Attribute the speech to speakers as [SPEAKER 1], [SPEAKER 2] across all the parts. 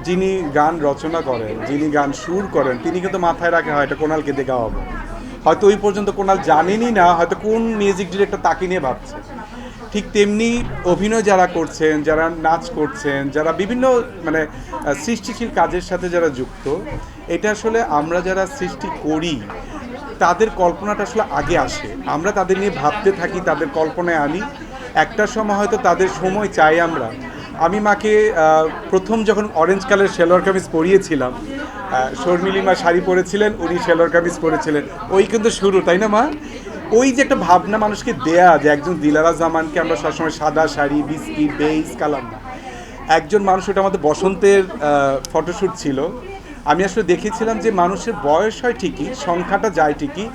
[SPEAKER 1] যিনি গান রচনা করেন, যিনি গান সুর করেন, তিনি কিন্তু মাথায় রাখে হয় এটা কোনালকে দিয়ে গাওয়াবো। হয়তো ওই পর্যন্ত কোনাল জানেনই না হয়তো কোন মিউজিক ডিরেক্টর তাকে নিয়ে ভাবছে। ঠিক তেমনি অভিনয় যারা করছেন, যারা নাচ করছেন, যারা বিভিন্ন মানে সৃষ্টিশীল কাজের সাথে যারা যুক্ত, এটা আসলে আমরা যারা সৃষ্টি করি তাদের কল্পনাটা আসলে আগে আসে, আমরা তাদের নিয়ে ভাবতে থাকি, তাদের কল্পনায় আনি। একটা সময় হয়তো তাদের সময় চাই আমরা। আমি মাকে প্রথম যখন অরেঞ্জ কালার সেলোয়ার কামিজ পরিয়েছিলাম, শর্মিলিমা শাড়ি পরেছিলেন, উনি সেলোয়ার কামিজ পরেছিলেন, ওই কিন্তু শুরু, তাই না মা? ওই যে একটা ভাবনা মানুষকে দেয়া যে একজন দিলারা জামানকে আমরা সবসময় সাদা শাড়ি, বিস্কিট, বেইজ কালার না, একজন মানুষ, ওটা আমাদের বসন্তের ফটোশ্যুট ছিল। আমি আসলে দেখেছিলাম যে মানুষের বয়স হয় ঠিকই, সংখ্যাটা যায় ঠিকই,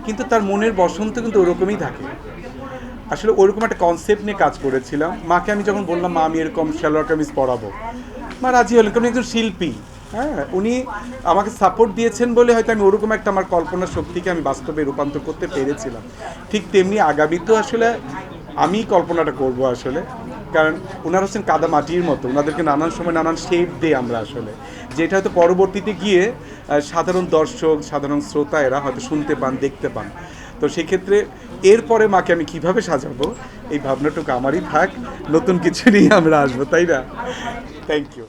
[SPEAKER 1] কিন্তু তার মনের বসন্ত কিন্তু ওরকমই থাকে। আসলে ওরকম একটা কনসেপ্ট নিয়ে কাজ করেছিলাম। মাকে আমি যখন বললাম মা আমি এরকম সালোয়ার কামিজ পরাবো, মা রাজি হলেন, কারণ একজন শিল্পী। হ্যাঁ, উনি আমাকে সাপোর্ট দিয়েছেন বলে হয়তো আমি ওরকম একটা আমার কল্পনা শক্তিকে আমি বাস্তবে রূপান্তর করতে পেরেছিলাম। ঠিক তেমনি আগামীতেও আসলে আমি কল্পনাটা করব আসলে, কারণ ওনারা হচ্ছেন কাদা মাটির মতো, ওনাদেরকে নানান সময় নানান শেপ দিই আমরা আসলে, যেটা হয়তো পরবর্তীতে গিয়ে সাধারণ দর্শক, সাধারণ শ্রোতা এরা হয়তো শুনতে পান, দেখতে পান। তো সেক্ষেত্রে এরপরে মাকে আমি কিভাবে সাজাবো এই ভাবনাটুকু আমারই থাক, নতুন কিছু নিয়ে আমরা আসবো, তাই না? Thank you.